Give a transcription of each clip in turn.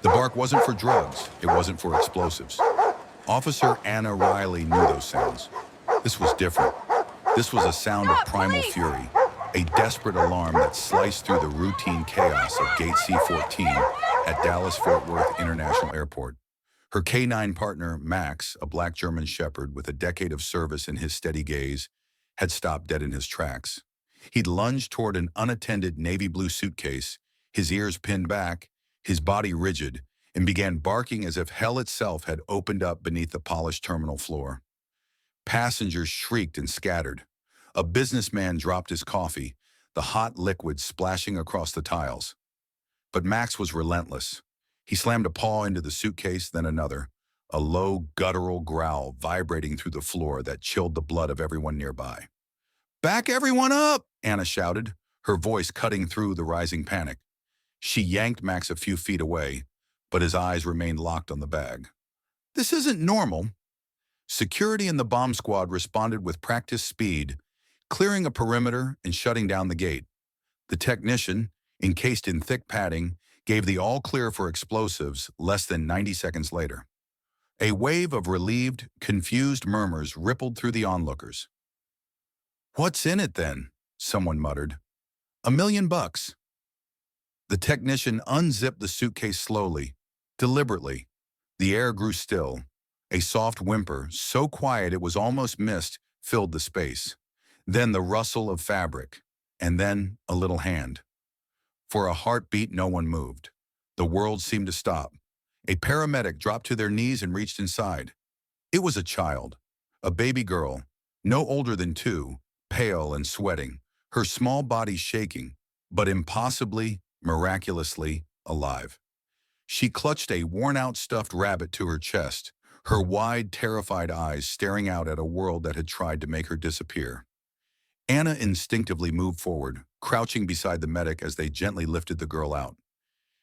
The bark wasn't for drugs. It wasn't for explosives. Officer Anna Riley knew those sounds. This was different. This was a sound of primal fury, a desperate alarm that sliced through the routine chaos of Gate C-14 at Dallas-Fort Worth International Airport. Her canine partner, Max, a black German shepherd with a decade of service in his steady gaze, had stopped dead in his tracks. He'd lunged toward an unattended navy blue suitcase, his ears pinned back, his body rigid, and began barking as if hell itself had opened up beneath the polished terminal floor. Passengers shrieked and scattered. A businessman dropped his coffee, the hot liquid splashing across the tiles. But Max was relentless. He slammed a paw into the suitcase, then another, a low, guttural growl vibrating through the floor that chilled the blood of everyone nearby. "Back everyone up!" Anna shouted, her voice cutting through the rising panic. She yanked Max a few feet away, but his eyes remained locked on the bag. "This isn't normal." Security and the bomb squad responded with practiced speed, clearing a perimeter and shutting down the gate. The technician, encased in thick padding, gave the all-clear for explosives less than 90 seconds later. A wave of relieved, confused murmurs rippled through the onlookers. "What's in it then?" someone muttered. $1 million. The technician unzipped the suitcase slowly, deliberately. The air grew still. A soft whimper, so quiet it was almost mist, filled the space. Then the rustle of fabric, and then a little hand. For a heartbeat, no one moved. The world seemed to stop. A paramedic dropped to their knees and reached inside. It was a child, a baby girl, no older than 2, pale and sweating, her small body shaking, but impossibly, miraculously alive. She clutched a worn-out stuffed rabbit to her chest, her wide, terrified eyes staring out at a world that had tried to make her disappear. Anna instinctively moved forward, crouching beside the medic as they gently lifted the girl out.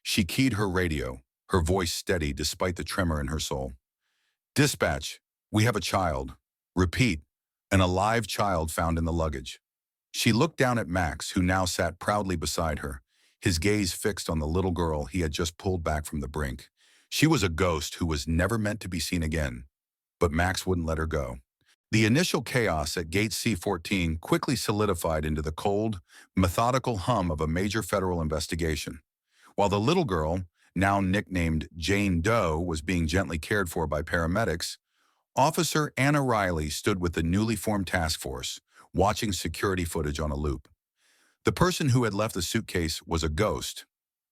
She keyed her radio, her voice steady despite the tremor in her soul. "Dispatch, we have a child. Repeat, an alive child found in the luggage." She looked down at Max, who now sat proudly beside her, his gaze fixed on the little girl he had just pulled back from the brink. She was a ghost who was never meant to be seen again, but Max wouldn't let her go. The initial chaos at Gate C-14 quickly solidified into the cold, methodical hum of a major federal investigation. While the little girl, now nicknamed Jane Doe, was being gently cared for by paramedics, Officer Anna Riley stood with the newly formed task force, watching security footage on a loop. The person who had left the suitcase was a ghost.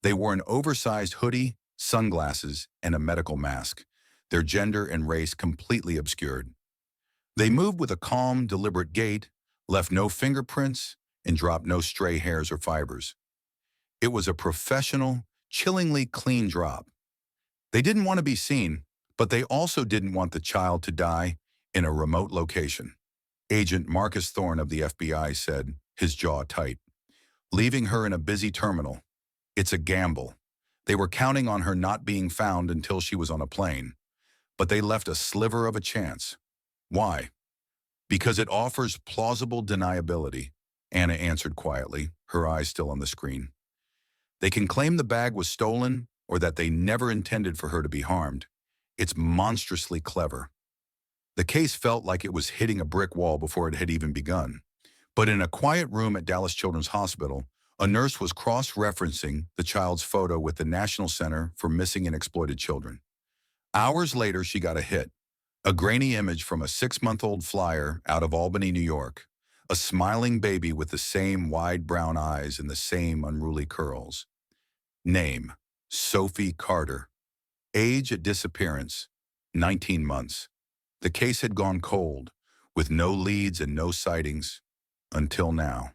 They wore an oversized hoodie, sunglasses, and a medical mask, their gender and race completely obscured. They moved with a calm, deliberate gait, left no fingerprints, and dropped no stray hairs or fibers. It was a professional, chillingly clean drop. They didn't want to be seen, but they also didn't want the child to die in a remote location. Agent Marcus Thorne of the FBI said, his jaw tight. "Leaving her in a busy terminal. It's a gamble. They were counting on her not being found until she was on a plane. But they left a sliver of a chance. Why? Because it offers plausible deniability," Anna answered quietly, her eyes still on the screen. "They can claim the bag was stolen or that they never intended for her to be harmed. It's monstrously clever." The case felt like it was hitting a brick wall before it had even begun. But in a quiet room at Dallas Children's Hospital, a nurse was cross-referencing the child's photo with the National Center for Missing and Exploited Children. Hours later, she got a hit. A grainy image from a 6-month-old flyer out of Albany, New York. A smiling baby with the same wide brown eyes and the same unruly curls. Name, Sophie Carter. Age at disappearance, 19 months. The case had gone cold, with no leads and no sightings, until now.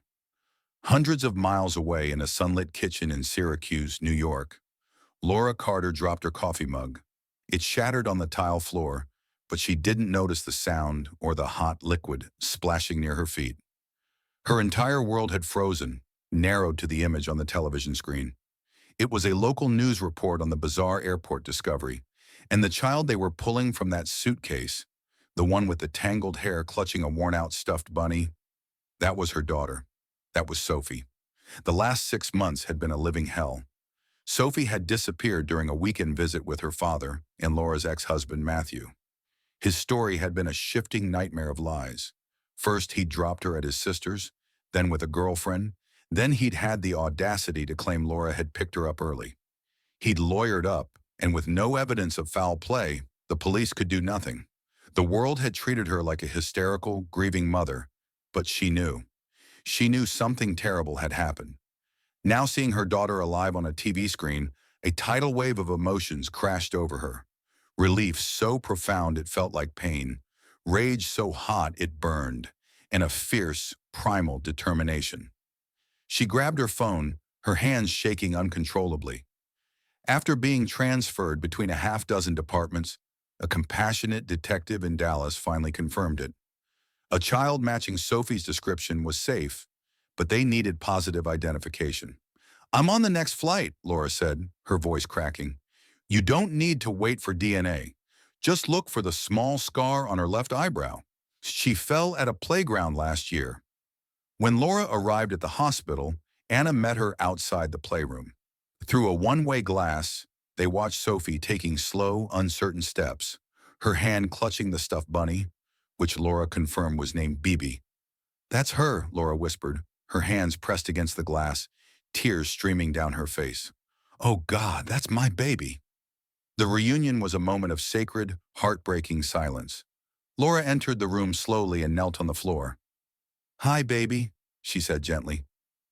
Hundreds of miles away in a sunlit kitchen in Syracuse, New York, Laura Carter dropped her coffee mug. It shattered on the tile floor, but she didn't notice the sound or the hot liquid splashing near her feet. Her entire world had frozen, narrowed to the image on the television screen. It was a local news report on the bizarre airport discovery, and the child they were pulling from that suitcase, the one with the tangled hair clutching a worn-out stuffed bunny, that was her daughter. That was Sophie. The last 6 months had been a living hell. Sophie had disappeared during a weekend visit with her father and Laura's ex-husband, Matthew. His story had been a shifting nightmare of lies. First, he'd dropped her at his sister's, then with a girlfriend, then he'd had the audacity to claim Laura had picked her up early. He'd lawyered up, and with no evidence of foul play, the police could do nothing. The world had treated her like a hysterical, grieving mother, but she knew. She knew something terrible had happened. Now seeing her daughter alive on a TV screen, a tidal wave of emotions crashed over her. Relief so profound it felt like pain, rage so hot it burned, and a fierce, primal determination. She grabbed her phone, her hands shaking uncontrollably. After being transferred between a half-dozen departments, a compassionate detective in Dallas finally confirmed it. A child matching Sophie's description was safe, but they needed positive identification. "I'm on the next flight," Laura said, her voice cracking. "You don't need to wait for DNA. Just look for the small scar on her left eyebrow. She fell at a playground last year." When Laura arrived at the hospital, Anna met her outside the playroom. Through a one-way glass, they watched Sophie taking slow, uncertain steps, her hand clutching the stuffed bunny, which Laura confirmed was named Bibi. "That's her," Laura whispered, her hands pressed against the glass, tears streaming down her face. "Oh God, that's my baby." The reunion was a moment of sacred, heartbreaking silence. Laura entered the room slowly and knelt on the floor. "Hi, baby," she said gently.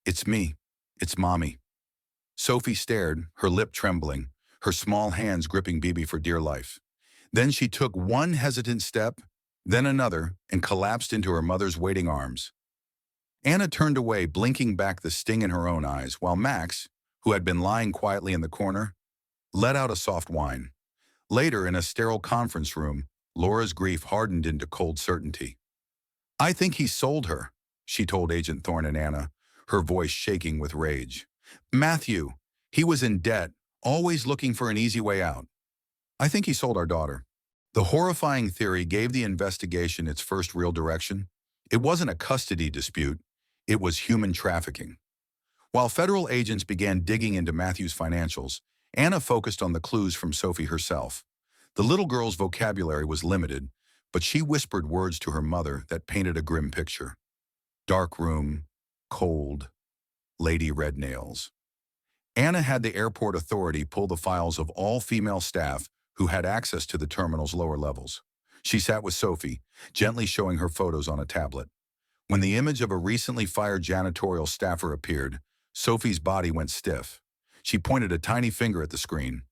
"It's me. It's Mommy." Sophie stared, her lip trembling, her small hands gripping Bibi for dear life. Then she took one hesitant step, then another, and collapsed into her mother's waiting arms. Anna turned away, blinking back the sting in her own eyes, while Max, who had been lying quietly in the corner, let out a soft whine. Later, in a sterile conference room, Laura's grief hardened into cold certainty. "I think he sold her," she told Agent Thorne and Anna, her voice shaking with rage. "Matthew, he was in debt, always looking for an easy way out. I think he sold our daughter." The horrifying theory gave the investigation its first real direction. It wasn't a custody dispute, it was human trafficking. While federal agents began digging into Matthew's financials, Anna focused on the clues from Sophie herself. The little girl's vocabulary was limited, but she whispered words to her mother that painted a grim picture. Dark room, cold, lady red nails. Anna had the airport authority pull the files of all female staff who had access to the terminal's lower levels. She sat with Sophie, gently showing her photos on a tablet. When the image of a recently fired janitorial staffer appeared, Sophie's body went stiff. She pointed a tiny finger at the screen.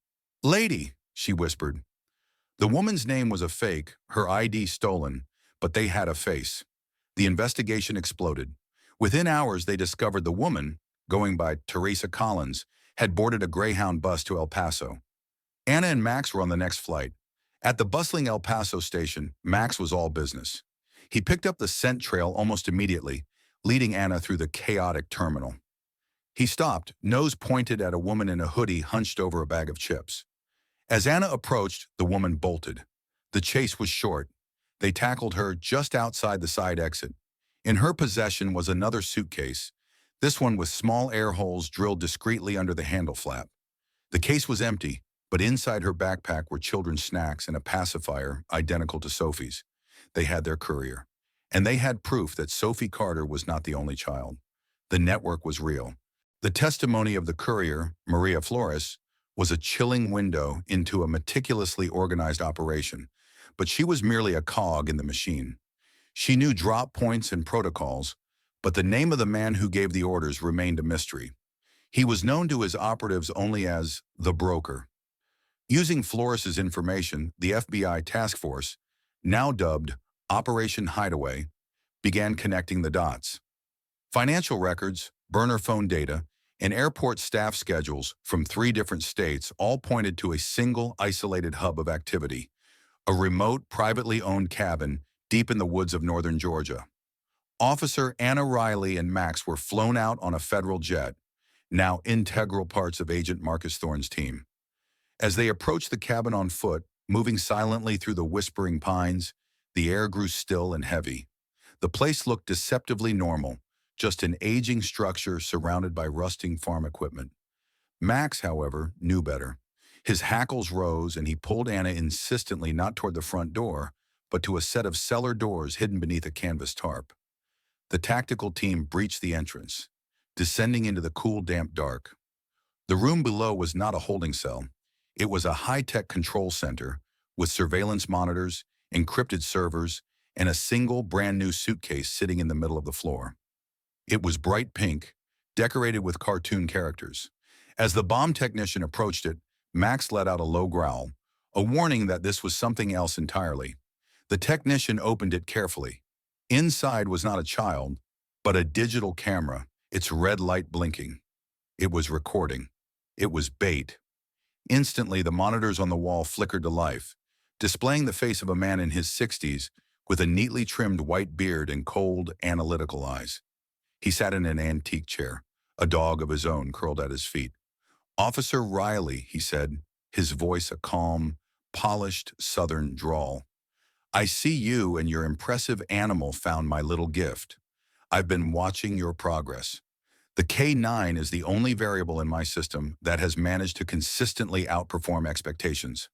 "Lady," she whispered. The woman's name was a fake, her ID stolen, but they had a face. The investigation exploded. Within hours, they discovered the woman, going by Teresa Collins, had boarded a Greyhound bus to El Paso. Anna and Max were on the next flight. At the bustling El Paso station, Max was all business. He picked up the scent trail almost immediately, leading Anna through the chaotic terminal. He stopped, nose pointed at a woman in a hoodie hunched over a bag of chips. As Anna approached, the woman bolted. The chase was short. They tackled her just outside the side exit. In her possession was another suitcase, this one with small air holes drilled discreetly under the handle flap. The case was empty, but inside her backpack were children's snacks and a pacifier identical to Sophie's. They had their courier. And they had proof that Sophie Carter was not the only child. The network was real. The testimony of the courier, Maria Flores, was a chilling window into a meticulously organized operation, but she was merely a cog in the machine. She knew drop points and protocols, but the name of the man who gave the orders remained a mystery. He was known to his operatives only as the broker. Using Flores's information, the FBI task force, now dubbed Operation Hideaway, began connecting the dots. Financial records, burner phone data, and airport staff schedules from 3 different states all pointed to a single isolated hub of activity, a remote, privately owned cabin deep in the woods of northern Georgia. Officer Anna Riley and Max were flown out on a federal jet, now integral parts of Agent Marcus Thorne's team. As they approached the cabin on foot, moving silently through the whispering pines, the air grew still and heavy. The place looked deceptively normal, just an aging structure surrounded by rusting farm equipment. Max, however, knew better. His hackles rose and he pulled Anna insistently not toward the front door, but to a set of cellar doors hidden beneath a canvas tarp. The tactical team breached the entrance, descending into the cool, damp dark. The room below was not a holding cell. It was a high-tech control center with surveillance monitors, encrypted servers, and a single brand-new suitcase sitting in the middle of the floor. It was bright pink, decorated with cartoon characters. As the bomb technician approached it, Max let out a low growl, a warning that this was something else entirely. The technician opened it carefully. Inside was not a child, but a digital camera, its red light blinking. It was recording. It was bait. Instantly, the monitors on the wall flickered to life, displaying the face of a man in his 60s with a neatly trimmed white beard and cold, analytical eyes. He sat in an antique chair, a dog of his own curled at his feet. "Officer Riley," he said, his voice a calm, polished southern drawl. "I see you and your impressive animal found my little gift. I've been watching your progress. The K9 is the only variable in my system that has managed to consistently outperform expectations."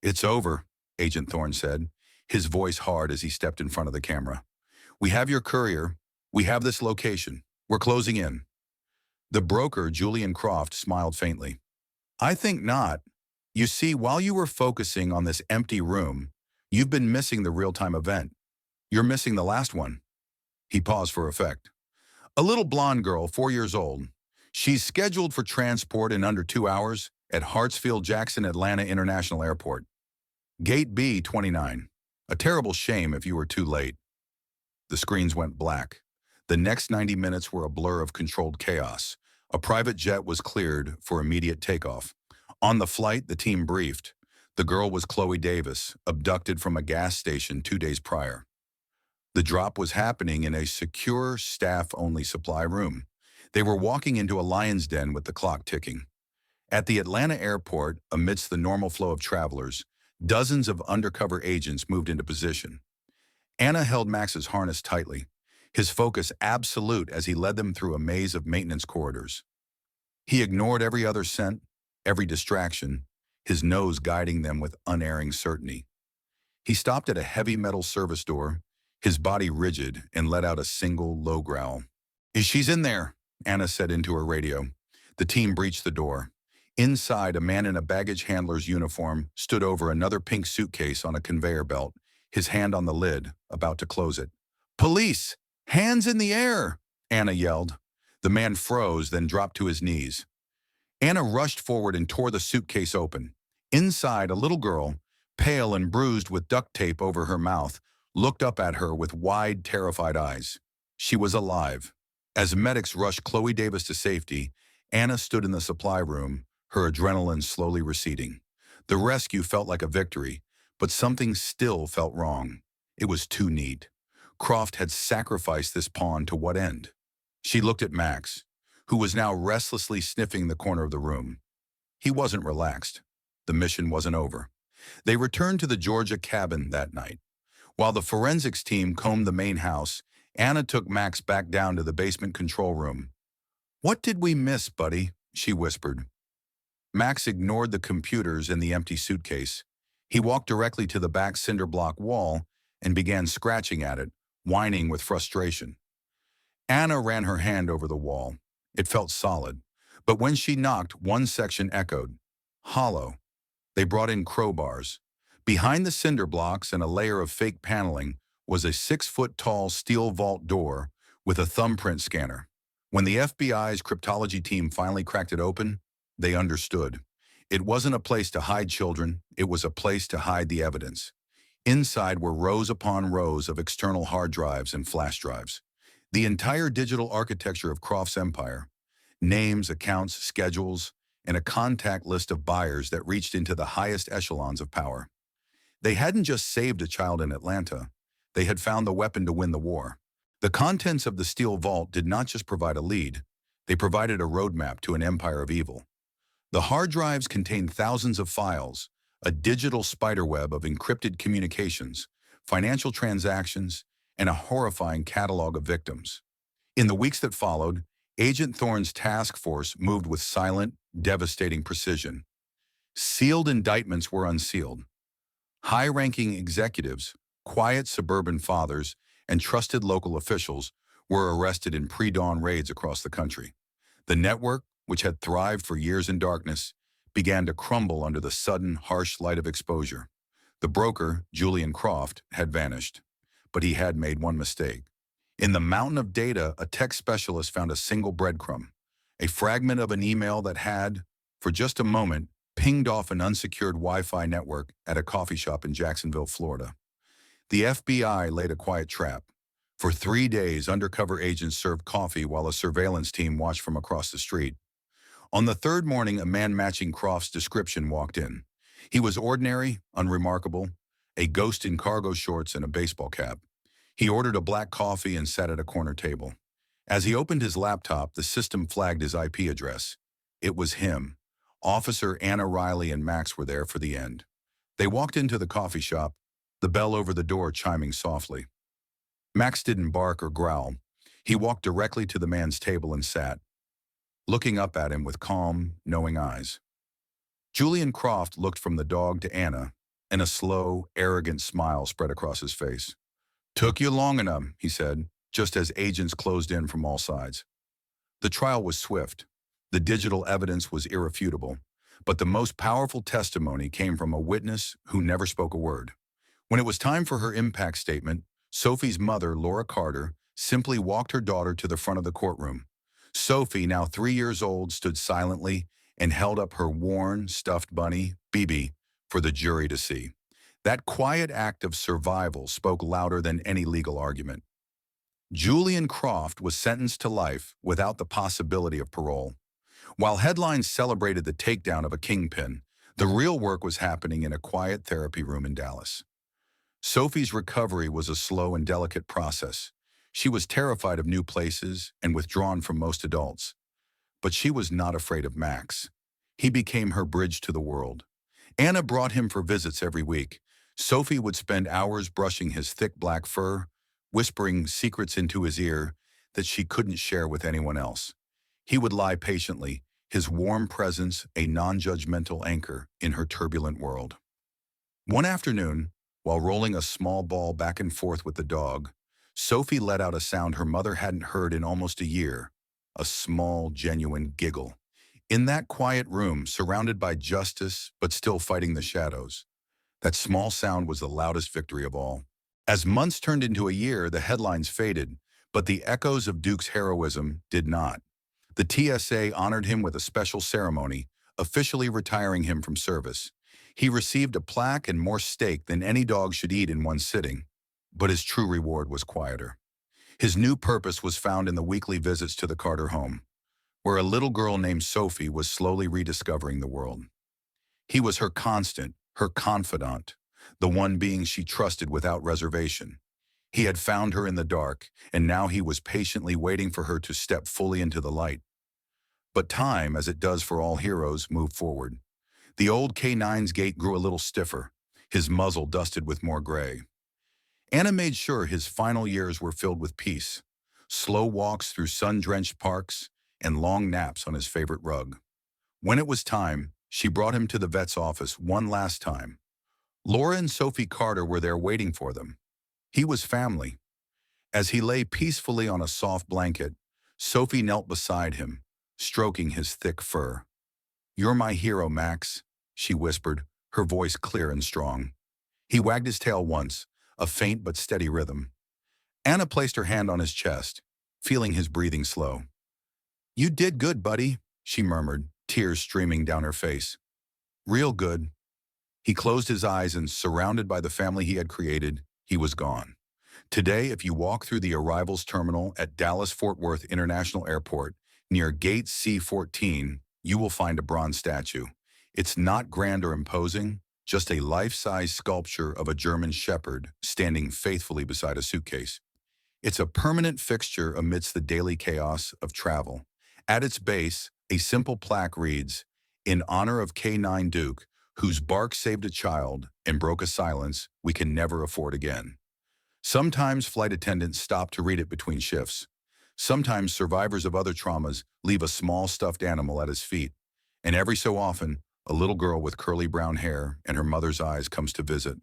"It's over," Agent Thorne said, his voice hard as he stepped in front of the camera. "We have your courier. We have this location. We're closing in." The broker, Julian Croft, smiled faintly. "I think not. You see, while you were focusing on this empty room, you've been missing the real-time event. You're missing the last one." He paused for effect. "A little blonde girl, 4 years old. She's scheduled for transport in under 2 hours at Hartsfield-Jackson Atlanta International Airport. Gate B 29. A terrible shame if you were too late." The screens went black. The next 90 minutes were a blur of controlled chaos. A private jet was cleared for immediate takeoff. On the flight, the team briefed. The girl was Chloe Davis, abducted from a gas station 2 days prior. The drop was happening in a secure, staff-only supply room. They were walking into a lion's den with the clock ticking. At the Atlanta airport, amidst the normal flow of travelers, dozens of undercover agents moved into position. Anna held Max's harness tightly, his focus absolute as he led them through a maze of maintenance corridors. He ignored every other scent, every distraction, his nose guiding them with unerring certainty. He stopped at a heavy metal service door, his body rigid, and let out a single low growl. "She's in there," Anna said into her radio. The team breached the door. Inside, a man in a baggage handler's uniform stood over another pink suitcase on a conveyor belt, his hand on the lid, about to close it. "Police! Hands in the air!" Anna yelled. The man froze, then dropped to his knees. Anna rushed forward and tore the suitcase open. Inside, a little girl, pale and bruised with duct tape over her mouth, looked up at her with wide, terrified eyes. She was alive. As medics rushed Chloe Davis to safety, Anna stood in the supply room, her adrenaline slowly receding. The rescue felt like a victory, but something still felt wrong. It was too neat. Croft had sacrificed this pawn to what end? She looked at Max, who was now restlessly sniffing the corner of the room. He wasn't relaxed. The mission wasn't over. They returned to the Georgia cabin that night. While the forensics team combed the main house, Anna took Max back down to the basement control room. "What did we miss, buddy?" she whispered. Max ignored the computers and the empty suitcase. He walked directly to the back cinder block wall and began scratching at it, whining with frustration. Anna ran her hand over the wall. It felt solid, but when she knocked, one section echoed. Hollow. They brought in crowbars. Behind the cinder blocks and a layer of fake paneling was a 6-foot-tall steel vault door with a thumbprint scanner. When the FBI's cryptology team finally cracked it open, they understood. It wasn't a place to hide children, it was a place to hide the evidence. Inside were rows upon rows of external hard drives and flash drives. The entire digital architecture of Croft's empire. Names, accounts, schedules, and a contact list of buyers that reached into the highest echelons of power. They hadn't just saved a child in Atlanta. They had found the weapon to win the war. The contents of the steel vault did not just provide a lead. They provided a roadmap to an empire of evil. The hard drives contained thousands of files, a digital spiderweb of encrypted communications, financial transactions, and a horrifying catalog of victims. In the weeks that followed, Agent Thorne's task force moved with silent, devastating precision. Sealed indictments were unsealed. High-ranking executives, quiet suburban fathers, and trusted local officials were arrested in pre-dawn raids across the country. The network, which had thrived for years in darkness, began to crumble under the sudden, harsh light of exposure. The broker, Julian Croft, had vanished, but he had made one mistake. In the mountain of data, a tech specialist found a single breadcrumb, a fragment of an email that had, for just a moment, pinged off an unsecured Wi-Fi network at a coffee shop in Jacksonville, Florida. The FBI laid a quiet trap. For 3 days, undercover agents served coffee while a surveillance team watched from across the street. On the third morning, a man matching Croft's description walked in. He was ordinary, unremarkable, a ghost in cargo shorts and a baseball cap. He ordered a black coffee and sat at a corner table. As he opened his laptop, the system flagged his IP address. It was him. Officer Anna Riley and Max were there for the end. They walked into the coffee shop, the bell over the door chiming softly. Max didn't bark or growl. He walked directly to the man's table and sat, looking up at him with calm, knowing eyes. Julian Croft looked from the dog to Anna, and a slow, arrogant smile spread across his face. "Took you long enough," he said, just as agents closed in from all sides. The trial was swift. The digital evidence was irrefutable, but the most powerful testimony came from a witness who never spoke a word. When it was time for her impact statement, Sophie's mother, Laura Carter, simply walked her daughter to the front of the courtroom. Sophie, now 3 years old, stood silently and held up her worn, stuffed bunny, BB, for the jury to see. That quiet act of survival spoke louder than any legal argument. Julian Croft was sentenced to life without the possibility of parole. While headlines celebrated the takedown of a kingpin, the real work was happening in a quiet therapy room in Dallas. Sophie's recovery was a slow and delicate process. She was terrified of new places and withdrawn from most adults. But she was not afraid of Max. He became her bridge to the world. Anna brought him for visits every week. Sophie would spend hours brushing his thick black fur, whispering secrets into his ear that she couldn't share with anyone else. He would lie patiently, his warm presence a non-judgmental anchor in her turbulent world. One afternoon, while rolling a small ball back and forth with the dog, Sophie let out a sound her mother hadn't heard in almost a year, a small, genuine giggle. In that quiet room, surrounded by justice but still fighting the shadows, that small sound was the loudest victory of all. As months turned into a year, the headlines faded, but the echoes of Duke's heroism did not. The TSA honored him with a special ceremony, officially retiring him from service. He received a plaque and more steak than any dog should eat in one sitting, but his true reward was quieter. His new purpose was found in the weekly visits to the Carter home, where a little girl named Sophie was slowly rediscovering the world. He was her constant, her confidant, the one being she trusted without reservation. He had found her in the dark, and now he was patiently waiting for her to step fully into the light. But time, as it does for all heroes, moved forward. The old K9's gait grew a little stiffer, his muzzle dusted with more gray. Anna made sure his final years were filled with peace, slow walks through sun-drenched parks, and long naps on his favorite rug. When it was time, she brought him to the vet's office one last time. Laura and Sophie Carter were there waiting for them. He was family. As he lay peacefully on a soft blanket, Sophie knelt beside him, stroking his thick fur. "You're my hero, Max," she whispered, her voice clear and strong. He wagged his tail once, a faint but steady rhythm. Anna placed her hand on his chest, feeling his breathing slow. "You did good, buddy," she murmured, tears streaming down her face. "Real good." He closed his eyes and, surrounded by the family he had created, he was gone. Today, if you walk through the arrivals terminal at Dallas-Fort Worth International Airport, near Gate C-14, you will find a bronze statue. It's not grand or imposing, just a life-size sculpture of a German shepherd standing faithfully beside a suitcase. It's a permanent fixture amidst the daily chaos of travel. At its base, a simple plaque reads, "In honor of K9 Duke, whose bark saved a child and broke a silence we can never afford again." Sometimes flight attendants stop to read it between shifts. Sometimes survivors of other traumas leave a small stuffed animal at his feet. And every so often, a little girl with curly brown hair and her mother's eyes comes to visit,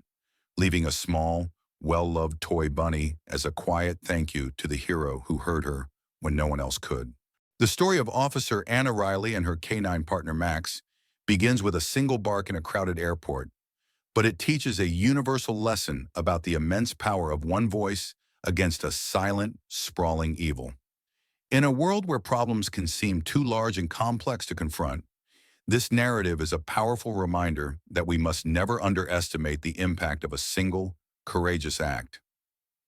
leaving a small, well-loved toy bunny as a quiet thank you to the hero who heard her when no one else could. The story of Officer Anna Riley and her canine partner Max begins with a single bark in a crowded airport, but it teaches a universal lesson about the immense power of one voice against a silent, sprawling evil. In a world where problems can seem too large and complex to confront, this narrative is a powerful reminder that we must never underestimate the impact of a single, courageous act.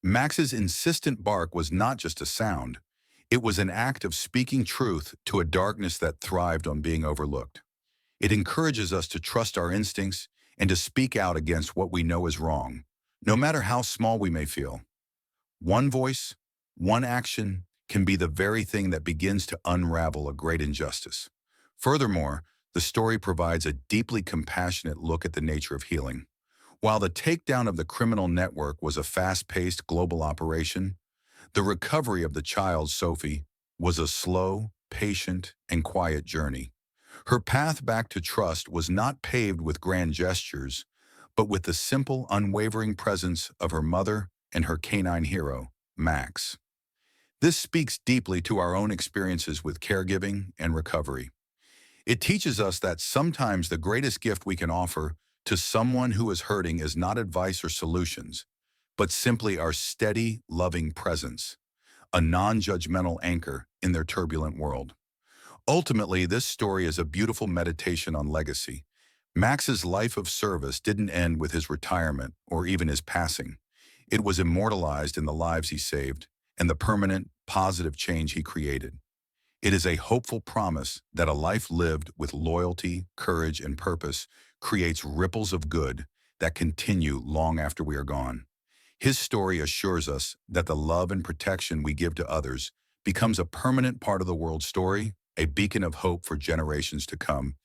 Max's insistent bark was not just a sound, it was an act of speaking truth to a darkness that thrived on being overlooked. It encourages us to trust our instincts and to speak out against what we know is wrong, no matter how small we may feel. One voice, one action can be the very thing that begins to unravel a great injustice. Furthermore, the story provides a deeply compassionate look at the nature of healing. While the takedown of the criminal network was a fast-paced global operation, the recovery of the child, Sophie, was a slow, patient, and quiet journey. Her path back to trust was not paved with grand gestures, but with the simple, unwavering presence of her mother and her canine hero, Max. This speaks deeply to our own experiences with caregiving and recovery. It teaches us that sometimes the greatest gift we can offer to someone who is hurting is not advice or solutions, but simply our steady, loving presence, a non-judgmental anchor in their turbulent world. Ultimately, this story is a beautiful meditation on legacy. Max's life of service didn't end with his retirement or even his passing. It was immortalized in the lives he saved and the permanent, positive change he created. It is a hopeful promise that a life lived with loyalty, courage, and purpose creates ripples of good that continue long after we are gone. His story assures us that the love and protection we give to others becomes a permanent part of the world's story, a beacon of hope for generations to come.